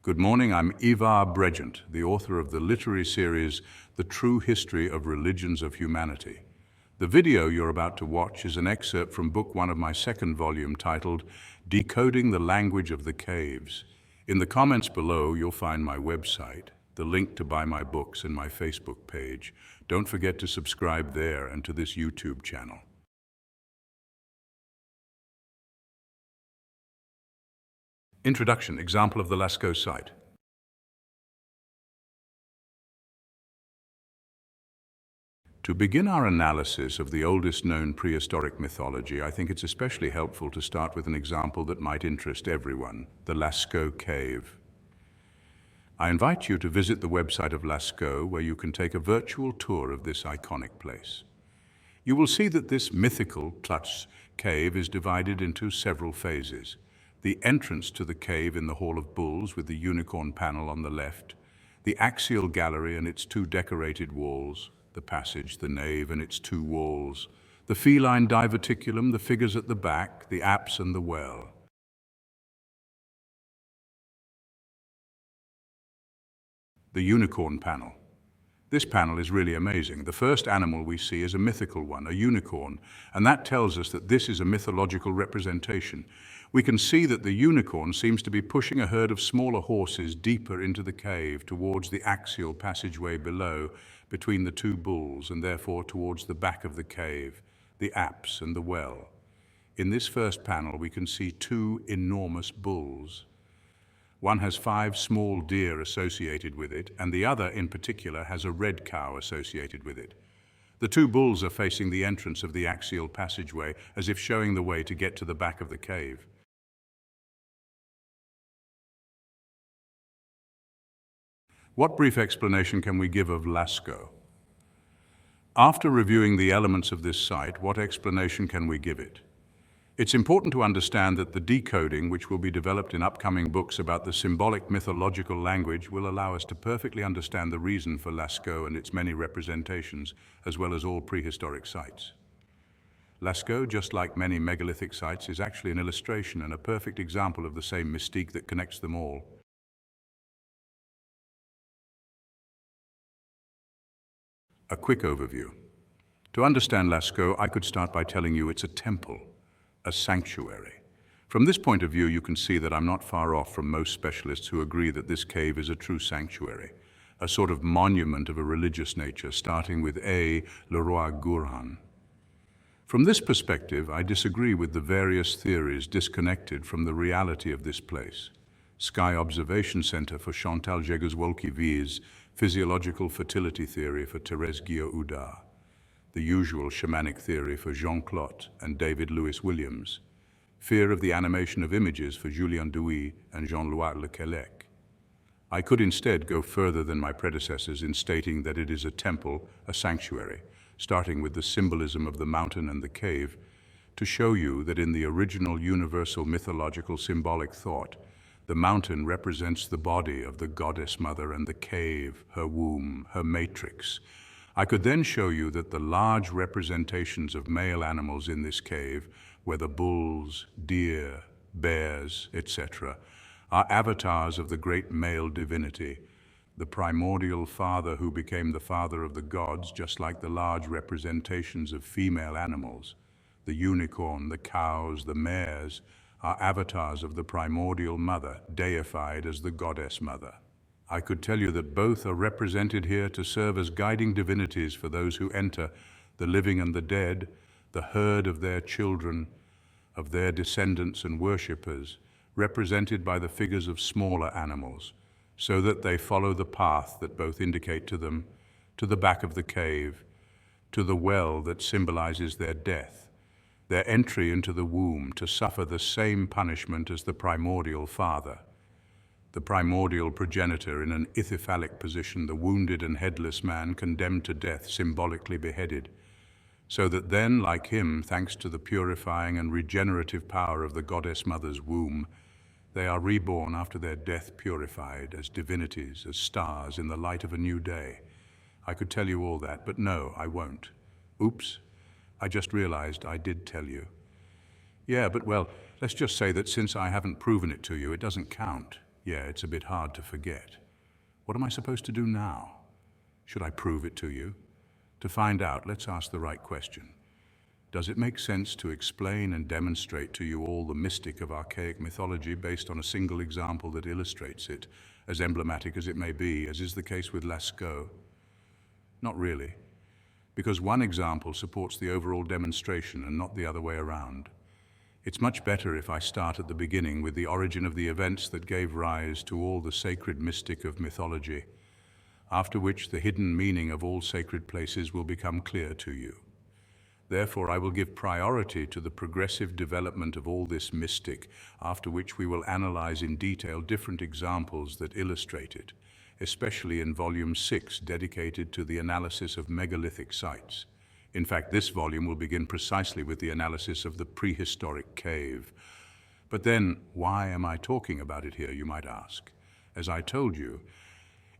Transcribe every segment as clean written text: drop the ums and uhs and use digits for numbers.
Good morning, I'm Abbé Breuil, the author of the literary series, The True History of Religions of Humanity. The video you're about to watch is an excerpt from book 1 of my second volume titled Decoding the Language of the Caves. In the comments below, you'll find my website, the link to buy my books, and my Facebook page. Don't forget to subscribe there and to this YouTube channel. Introduction, example of the Lascaux site. To begin our analysis of the oldest known prehistoric mythology, I think it's especially helpful to start with an example that might interest everyone, the Lascaux cave. I invite you to visit the website of Lascaux, where you can take a virtual tour of this iconic place. You will see that this mythical Lascaux cave is divided into several phases. The entrance to the cave in the Hall of Bulls with the unicorn panel on the left, the axial gallery and its two decorated walls, the passage, the nave and its two walls, the feline diverticulum, the figures at the back, the apse and the well. The unicorn panel. This panel is really amazing. The first animal we see is a mythical one, a unicorn, and that tells us that this is a mythological representation. We can see that the unicorn seems to be pushing a herd of smaller horses deeper into the cave towards the axial passageway below, between the two bulls, and therefore towards the back of the cave, the apse and the well. In this first panel, we can see two enormous bulls. One has 5 small deer associated with it, and the other in particular has a red cow associated with it. The two bulls are facing the entrance of the axial passageway, as if showing the way to get to the back of the cave. What brief explanation can we give of Lascaux? After reviewing the elements of this site, what explanation can we give it? It's important to understand that the decoding, which will be developed in upcoming books about the symbolic mythological language, will allow us to perfectly understand the reason for Lascaux and its many representations, as well as all prehistoric sites. Lascaux, just like many megalithic sites, is actually an illustration and a perfect example of the same mystique that connects them all. A quick overview. To understand Lascaux, I could start by telling you it's a temple, a sanctuary. From this point of view, you can see that I'm not far off from most specialists who agree that this cave is a true sanctuary, a sort of monument of a religious nature, starting with Leroy-Gourhan. From this perspective, I disagree with the various theories disconnected from the reality of this place. Sky Observation Center for Chantal Jegers-Wolkiewicz, Physiological Fertility Theory for Thérèse Guillot-Houdat, the usual shamanic theory for Jean Clot and David Lewis Williams, fear of the animation of images for Julien Douy and Jean-Louis Lequelec. I could instead go further than my predecessors in stating that it is a temple, a sanctuary, starting with the symbolism of the mountain and the cave, to show you that in the original universal mythological symbolic thought, the mountain represents the body of the goddess mother and the cave, her womb, her matrix. I could then show you that the large representations of male animals in this cave, whether bulls, deer, bears, etc., are avatars of the great male divinity, the primordial father who became the father of the gods, just like the large representations of female animals. The unicorn, the cows, the mares, are avatars of the primordial mother, deified as the goddess mother. I could tell you that both are represented here to serve as guiding divinities for those who enter, the living and the dead, the herd of their children, of their descendants and worshippers, represented by the figures of smaller animals, so that they follow the path that both indicate to them, to the back of the cave, to the well that symbolizes their death, their entry into the womb to suffer the same punishment as the primordial father, the primordial progenitor in an ithyphallic position, the wounded and headless man condemned to death, symbolically beheaded, so that then, like him, thanks to the purifying and regenerative power of the goddess mother's womb, they are reborn after their death purified as divinities, as stars in the light of a new day. I could tell you all that, but no, I won't. Oops. I just realized I did tell you. Yeah, but well, let's just say that since I haven't proven it to you, it doesn't count. Yeah, it's a bit hard to forget. What am I supposed to do now? Should I prove it to you? To find out, let's ask the right question. Does it make sense to explain and demonstrate to you all the mystic of archaic mythology based on a single example that illustrates it, as emblematic as it may be, as is the case with Lascaux? Not really, because one example supports the overall demonstration and not the other way around. It's much better if I start at the beginning with the origin of the events that gave rise to all the sacred mystic of mythology, after which the hidden meaning of all sacred places will become clear to you. Therefore, I will give priority to the progressive development of all this mystic, after which we will analyze in detail different examples that illustrate it, especially in Volume 6, dedicated to the analysis of megalithic sites. In fact, this volume will begin precisely with the analysis of the prehistoric cave. But then, why am I talking about it here, you might ask? As I told you,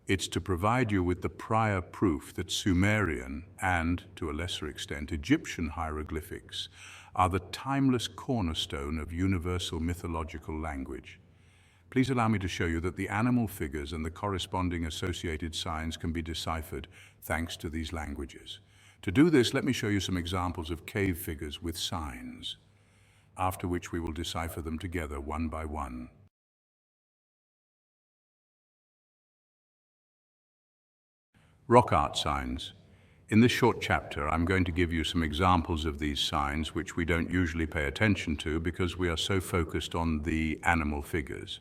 it's to provide you with the prior proof that Sumerian and, to a lesser extent, Egyptian hieroglyphics are the timeless cornerstone of universal mythological language. Please allow me to show you that the animal figures and the corresponding associated signs can be deciphered thanks to these languages. To do this, let me show you some examples of cave figures with signs, after which we will decipher them together one by one. Rock art signs. In this short chapter, I'm going to give you some examples of these signs which we don't usually pay attention to because we are so focused on the animal figures.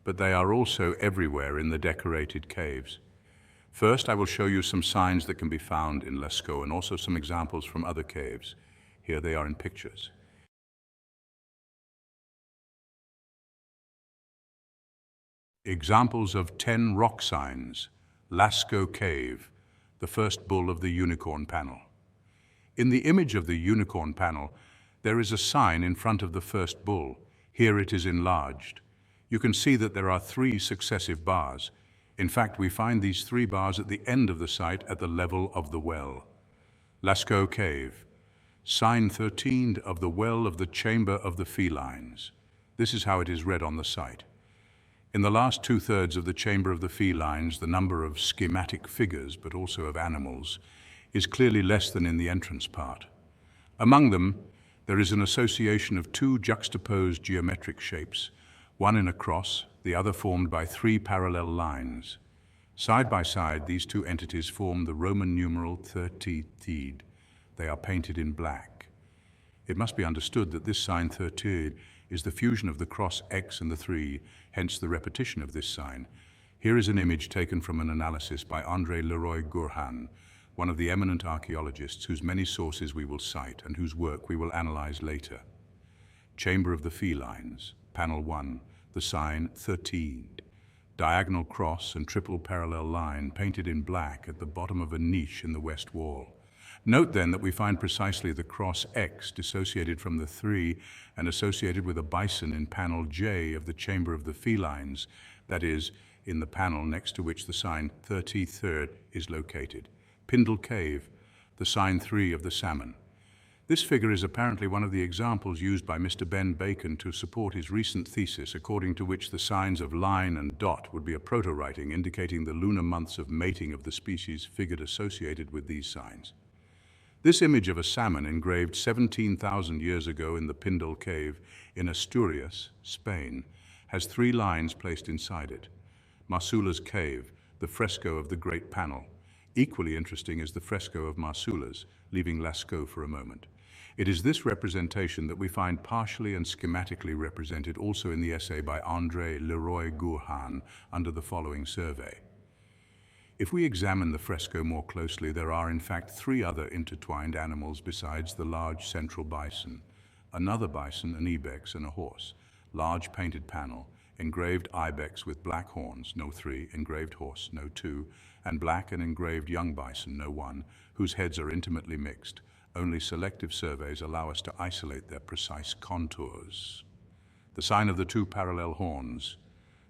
But they are also everywhere in the decorated caves. First, I will show you some signs that can be found in Lascaux and also some examples from other caves. Here they are in pictures. Examples of 10 rock signs. Lascaux Cave, the first bull of the unicorn panel. In the image of the unicorn panel, there is a sign in front of the first bull. Here it is enlarged. You can see that there are 3 successive bars. In fact, we find these 3 bars at the end of the site at the level of the well. Lascaux Cave, sign 13 of the well of the chamber of the felines. This is how it is read on the site. In the last 2/3 of the chamber of the felines, the number of schematic figures, but also of animals, is clearly less than in the entrance part. Among them, there is an association of 2 juxtaposed geometric shapes, one in a cross, the other formed by 3 parallel lines. Side by side, these 2 entities form the Roman numeral 30. They are painted in black. It must be understood that this sign 30 is the fusion of the cross X and the 3, hence the repetition of this sign. Here is an image taken from an analysis by Leroy-Gourhan, one of the eminent archaeologists whose many sources we will cite and whose work we will analyze later. Chamber of the felines, panel 1, the sign 13. Diagonal cross and triple parallel line painted in black at the bottom of a niche in the west wall. Note then that we find precisely the cross X dissociated from the 3 and associated with a bison in panel J of the chamber of the felines, that is, in the panel next to which the sign 33rd is located. Pindal Cave, the sign 3 of the salmon. This figure is apparently one of the examples used by Mr. Ben Bacon to support his recent thesis, according to which the signs of line and dot would be a proto-writing indicating the lunar months of mating of the species figured associated with these signs. This image of a salmon engraved 17,000 years ago in the Pindal Cave in Asturias, Spain, has 3 lines placed inside it. Marsoulas Cave, the fresco of the Great Panel. Equally interesting is the fresco of Marsoulas, leaving Lascaux for a moment. It is this representation that we find partially and schematically represented also in the essay by Leroy-Gourhan under the following survey. If we examine the fresco more closely, there are in fact 3 other intertwined animals besides the large central bison, another bison, an ibex, and a horse. Large painted panel, engraved ibex with black horns, no 3, engraved horse, no 2, and black and engraved young bison, no 1, whose heads are intimately mixed. Only selective surveys allow us to isolate their precise contours. The sign of the 2 parallel horns.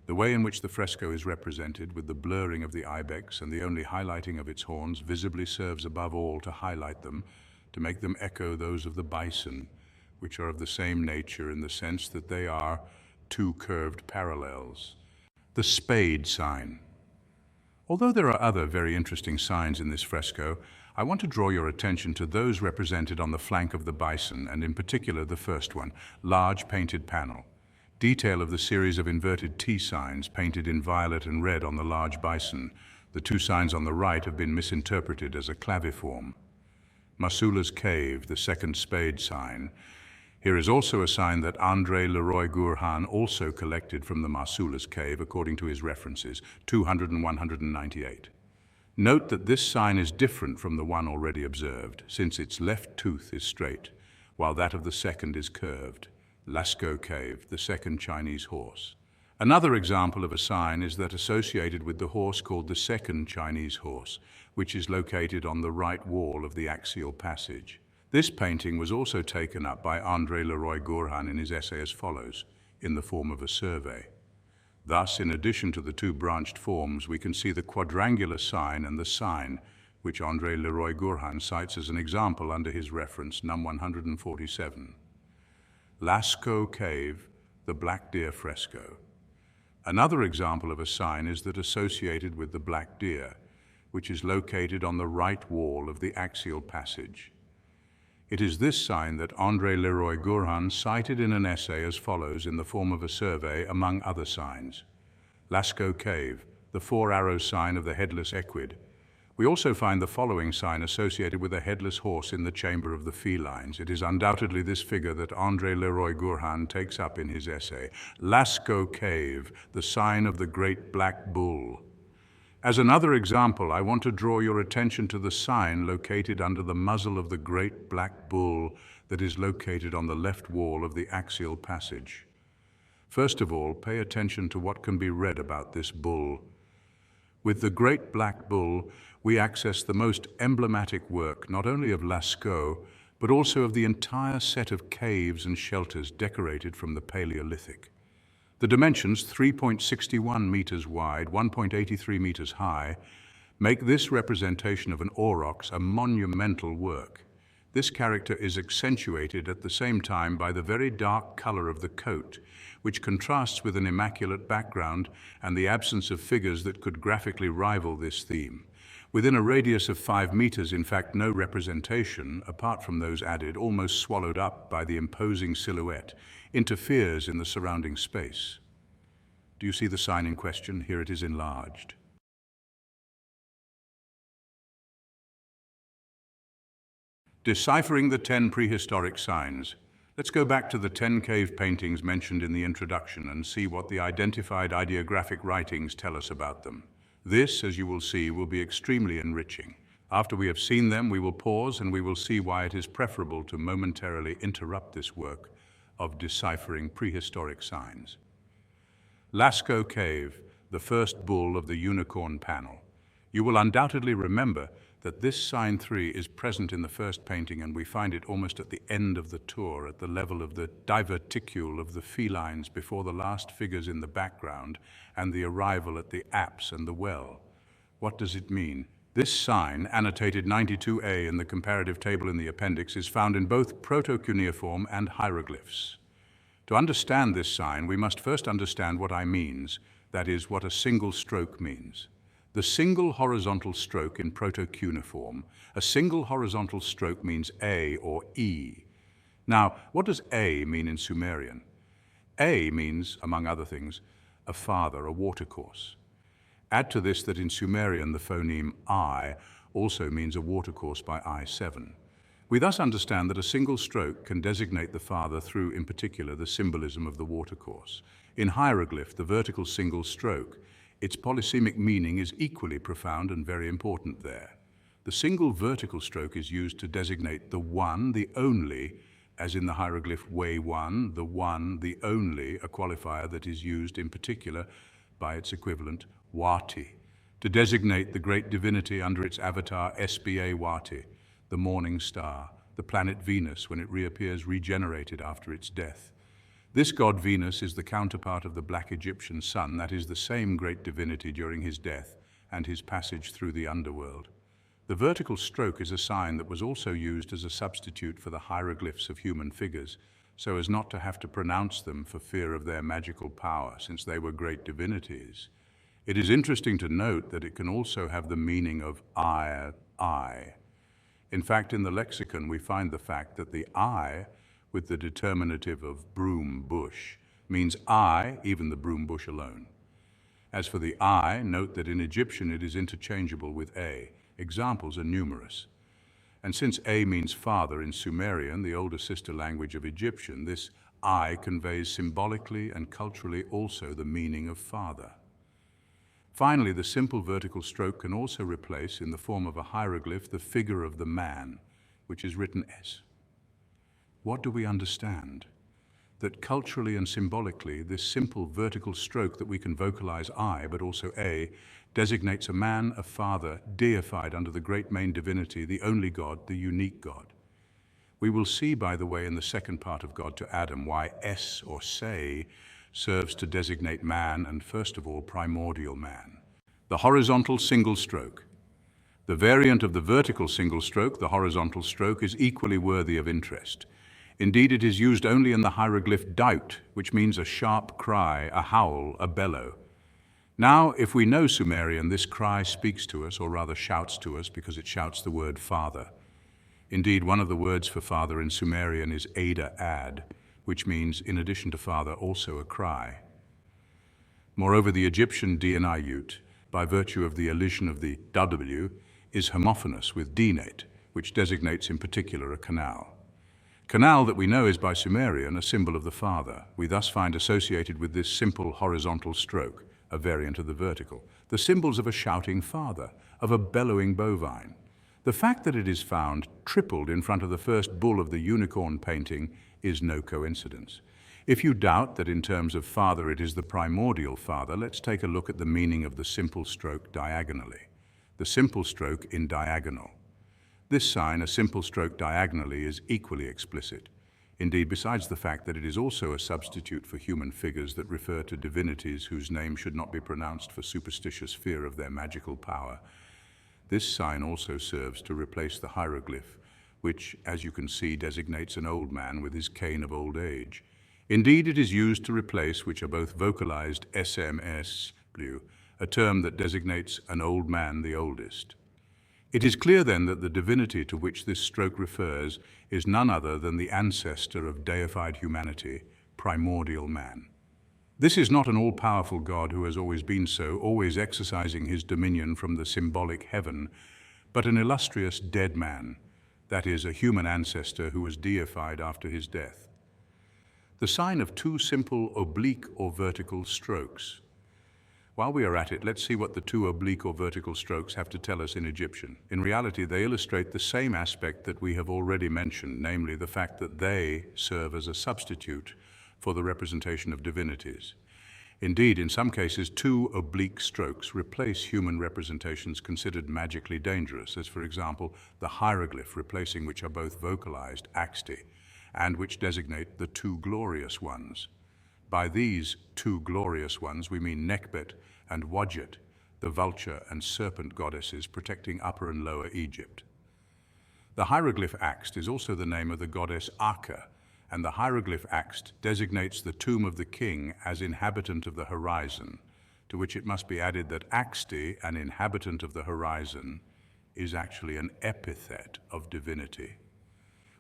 The way in which the fresco is represented, with the blurring of the ibex and the only highlighting of its horns, visibly serves above all to highlight them, to make them echo those of the bison, which are of the same nature in the sense that they are 2 curved parallels. the spade sign. Although there are other very interesting signs in this fresco, I want to draw your attention to those represented on the flank of the bison, and in particular the first one, large painted panel. Detail of the series of inverted T signs painted in violet and red on the large bison. The two signs on the right have been misinterpreted as a claviform. Marsoulas cave, the second spade sign. Here is also a sign that André Leroy-Gourhan also collected from the Marsoulas cave according to his references, 200 and 198. Note that this sign is different from the one already observed, since its left tooth is straight, while that of the second is curved. Lascaux cave, the second Chinese horse. Another example of a sign is that associated with the horse called the second Chinese horse, which is located on the right wall of the axial passage. This painting was also taken up by André Leroy-Gourhan in his essay as follows, in the form of a survey. Thus, in addition to the two branched forms, we can see the quadrangular sign and the sign, which André Leroy-Gourhan cites as an example under his reference, num 147. Lascaux cave, the black deer fresco. Another example of a sign is that associated with the black deer, which is located on the right wall of the axial passage. It is this sign that André Leroy-Gourhan cited in an essay as follows in the form of a survey, among other signs. Lascaux cave, the four-arrow sign of the headless equid. We also find the following sign associated with a headless horse in the chamber of the felines. It is undoubtedly this figure that André Leroy-Gourhan takes up in his essay. Lascaux cave, the sign of the great black bull. As another example, I want to draw your attention to the sign located under the muzzle of the great black bull that is located on the left wall of the axial passage. First of all, pay attention to what can be read about this bull. With the great black bull, we access the most emblematic work not only of Lascaux, but also of the entire set of caves and shelters decorated from the Paleolithic. The dimensions, 3.61 meters wide, 1.83 meters high, make this representation of an aurochs a monumental work. This character is accentuated at the same time by the very dark color of the coat, which contrasts with an immaculate background and the absence of figures that could graphically rival this theme. Within a radius of 5 meters, in fact, no representation, apart from those added, almost swallowed up by the imposing silhouette, interferes in the surrounding space. Do you see the sign in question? Here it is enlarged. Deciphering the 10 prehistoric signs. Let's go back to the 10 cave paintings mentioned in the introduction and see what the identified ideographic writings tell us about them. This, as you will see, will be extremely enriching. After we have seen them, we will pause and we will see why it is preferable to momentarily interrupt this work of deciphering prehistoric signs. Lascaux cave, the first bull of the unicorn panel. You will undoubtedly remember that this sign 3 is present in the first painting, and we find it almost at the end of the tour, at the level of the diverticule of the felines before the last figures in the background and the arrival at the apse and the well. What does it mean? This sign, annotated 92A in the comparative table in the appendix, is found in both proto-cuneiform and hieroglyphs. To understand this sign, we must first understand what I means, that is, what a single stroke means. The single horizontal stroke in proto-cuneiform, a single horizontal stroke means A or E. Now, what does A mean in Sumerian? A means, among other things, a father, a watercourse. Add to this that in Sumerian the phoneme I also means a watercourse by I7. We thus understand that a single stroke can designate the father through, in particular, the symbolism of the watercourse. In hieroglyph, the vertical single stroke, its polysemic meaning is equally profound and very important there. The single vertical stroke is used to designate the one, the only, as in the hieroglyph way one, the only, a qualifier that is used in particular by its equivalent Wati, to designate the great divinity under its avatar SBA Wati, the morning star, the planet Venus when it reappears regenerated after its death. This god Venus is the counterpart of the black Egyptian sun, that is the same great divinity during his death and his passage through the underworld. The vertical stroke is a sign that was also used as a substitute for the hieroglyphs of human figures, so as not to have to pronounce them for fear of their magical power, since they were great divinities. It is interesting to note that it can also have the meaning of I. In fact, in the lexicon, we find the fact that the I, with the determinative of broom bush, means I, even the broom bush alone. As for the I, note that in Egyptian it is interchangeable with A. Examples are numerous. And since A means father in Sumerian, the older sister language of Egyptian, this I conveys symbolically and culturally also the meaning of father. Finally, the simple vertical stroke can also replace, in the form of a hieroglyph, the figure of the man, which is written S. What do we understand? That culturally and symbolically, this simple vertical stroke that we can vocalize I, but also A, designates a man, a father, deified under the great main divinity, the only God, the unique God. We will see, by the way, in the second part of God to Adam, why S or say serves to designate man, and first of all, primordial man. The horizontal single stroke. The variant of the vertical single stroke, the horizontal stroke, is equally worthy of interest. Indeed, it is used only in the hieroglyph daut, which means a sharp cry, a howl, a bellow. Now, if we know Sumerian, this cry speaks to us, or rather shouts to us, because it shouts the word father. Indeed, one of the words for father in Sumerian is ad, which means, in addition to father, also a cry. Moreover, the Egyptian dinayut, by virtue of the elision of the w, is homophonous with dinate, which designates in particular a canal. Canal that we know is by Sumerian a symbol of the father. We thus find associated with this simple horizontal stroke, a variant of the vertical, the symbols of a shouting father, of a bellowing bovine. The fact that it is found tripled in front of the first bull of the unicorn painting is no coincidence. If you doubt that in terms of father it is the primordial father, let's take a look at the meaning of the simple stroke diagonally. The simple stroke in diagonal. This sign, a simple stroke diagonally, is equally explicit. Indeed, besides the fact that it is also a substitute for human figures that refer to divinities whose name should not be pronounced for superstitious fear of their magical power, this sign also serves to replace the hieroglyph, which, as you can see, designates an old man with his cane of old age. Indeed, it is used to replace, which are both vocalized SMS, a term that designates an old man, the oldest. It is clear then that the divinity to which this stroke refers is none other than the ancestor of deified humanity, primordial man. This is not an all-powerful God who has always been so, always exercising his dominion from the symbolic heaven, but an illustrious dead man, that is, a human ancestor who was deified after his death. The sign of two simple oblique or vertical strokes. While we are at it, let's see what the two oblique or vertical strokes have to tell us in Egyptian. In reality, they illustrate the same aspect that we have already mentioned, namely the fact that they serve as a substitute for the representation of divinities. Indeed, in some cases, two oblique strokes replace human representations considered magically dangerous, as for example, the hieroglyph replacing which are both vocalized, axti, and which designate the two glorious ones. By these two glorious ones, we mean Nekbet and Wadjet, the vulture and serpent goddesses protecting Upper and Lower Egypt. The hieroglyph axt is also the name of the goddess Aka, and the hieroglyph axt designates the tomb of the king as inhabitant of the horizon, to which it must be added that Axti, an inhabitant of the horizon, is actually an epithet of divinity.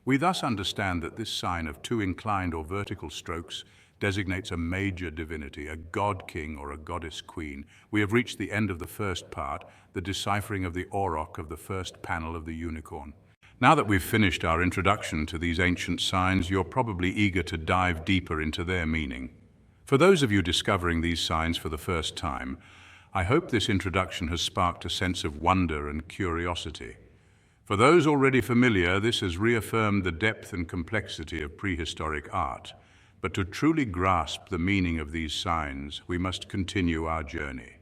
We thus understand that this sign of two inclined or vertical strokes designates a major divinity, a god king or a goddess queen. We have reached the end of the first part, the deciphering of the AUROCH of the first panel of the unicorn. Now that we've finished our introduction to these ancient signs, you're probably eager to dive deeper into their meaning. For those of you discovering these signs for the first time, I hope this introduction has sparked a sense of wonder and curiosity. For those already familiar, this has reaffirmed the depth and complexity of prehistoric art. But to truly grasp the meaning of these signs, we must continue our journey.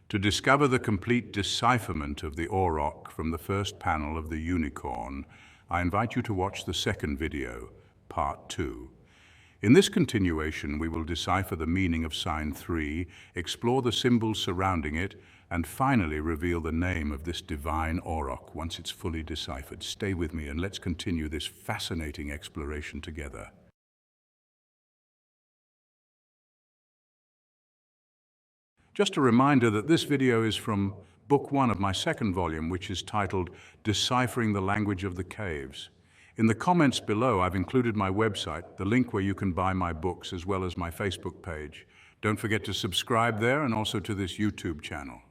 To discover the complete decipherment of the AUROCH from the first panel of the unicorn, I invite you to watch the second video, part 2. In this continuation, we will decipher the meaning of sign 3, explore the symbols surrounding it, and finally reveal the name of this divine AUROCH once it's fully deciphered. Stay with me and let's continue this fascinating exploration together. Just a reminder that this video is from Book 1 of my second volume, which is titled Deciphering the Language of the Caves. In the comments below, I've included my website, the link where you can buy my books, as well as my Facebook page. Don't forget to subscribe there and also to this YouTube channel.